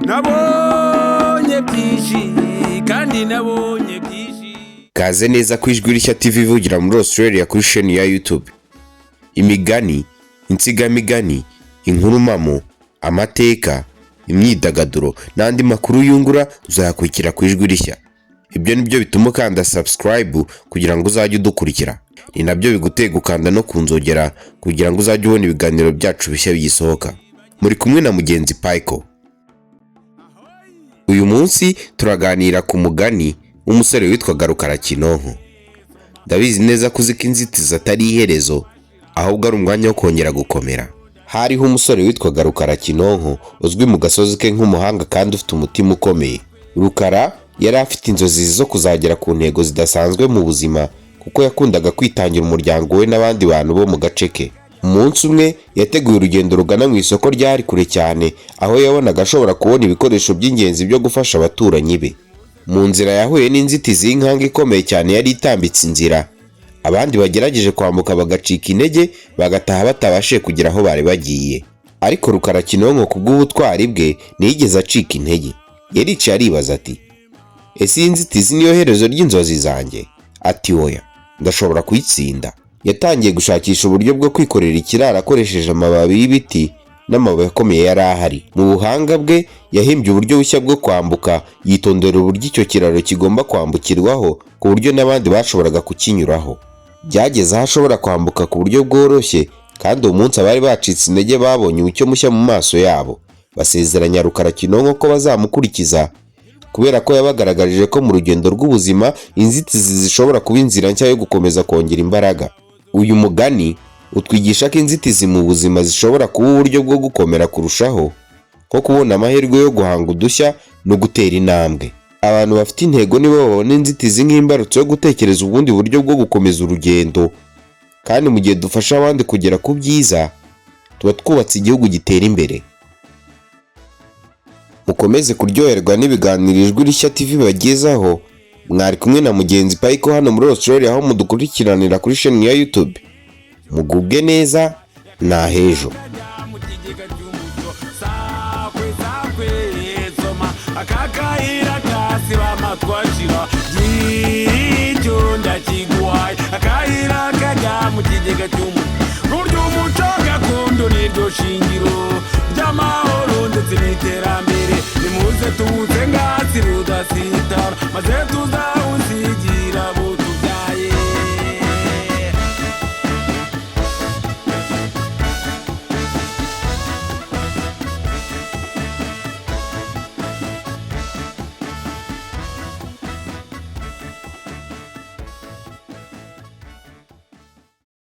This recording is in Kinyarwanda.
nabonye byinshi kandi nabonye byinshi. Kaze neza ku Ijwi Rishya TV ivugira muri Australia kuri channel ya YouTube. Imigani, insigamigani, inkuru mpamo, amateka, imyidagaduro n'andi makuru yungura uzayakurikira ku Ijwi Rishya. Ibyo nibyo bituma ukanda subscribe kugira ngo uzajye udukurikira. Ni nabyo bigutega ukanda no kunzogera kugira ngo uzajye ubona ibiganiro byacu bishya bigisohoka. Muri kumwe na mugenzi Paiko. Uyu munsi turaganira ku mugani umusore witwaga Rukarakinonko. Ndabizi neza kuzika inzitizi atari iherezo, ahubwo ari umwanya wo kongera gukomera. Hariho umusore witwaga Rukarakinonko uzwi mu gasozi ke nk'umuhanga kandi ufite umutima ukomeye. Rukara yari afite inzozi zo kuzagera ku ntego zidasanzwe mu buzima kuko yakundaga kwitangira umuryango we n'abandi bantu bo mu gace ke. Umunsi umwe yateguye urugendo rugana mu isoko ryari kure cyane, aho yabonaga ashobora kubona ibikoresho by'ingenzi byo gufasha abaturanyi be. Mu nzira yahuye n'inzitizi y'inkanga ikomeye cyane yari itambitse inzira. Abandi bagerageje kwambuka bagacika intege bagataha batabashije kugera aho bari bagiye. Ariko Rukarakinonko kubw'ubutwari bwe ntiyigeze acika intege. Yaricaye aribaza ati, ese iyi nzitizi niyo herezo ry'inzozi zanjye? Ati oya, ndashobora kuyitsinda. Yatangiye gushakisha uburyo bwo kwikorera ikiraro akoresheje amababi y'ibiti n'amabuye akomeye yari ahari. Mu buhanga bwe yahimbye uburyo bushya bwo kwambuka, yitondera uburyo icyo kiraro kigomba kwambukirwaho ku buryo n'abandi bashoboraga kukinyuraho. Byageze aho ashobora kwambuka ku buryo bworoshye, kandi uwo munsi abari bacitse intege babonye umucyo mushya mu maso yabo. Basezeranya Rukarakinonko ko bazamukurikiza, kubera ko yabagaragarije ko mu rugendo rw'ubuzima inzitizi zishobora kuba inzira nshya yo gukomeza kongera imbaraga. Uyu mugani utwigisha ko inzitizi mu buzima zishobora kuba uburyo bwo gukomera kurushaho, nko kubona amahirwe yo guhanga udushya no gutera intambwe. Abantu bafite intego nibo babona inzitizi nk'imbarutso yo gutekereza ubundi buryo bwo gukomeza urugendo, kandi mu gihe dufasha abandi kugera ku byiza tuba twubatse igihugu gitera imbere. Mukomeze kuryoherwa n'ibiganiro Ijwi Rishya TV bagezaho. Mwari kumwe na mugenzi Paiko hano muri Australia, aho mudukurikiranira kuri channel ya YouTube. Mugubwe neza na hejo. Akakayira kasiba amatwashira y'icyo ndakiguhaye, akayira kajya mu kigega cy'umuntu. Burya umuco gakondo niryo shingiro ry'amahoro ndetse n'iterambere. Nimuze tuwuze ngasi rudasitara maze tuza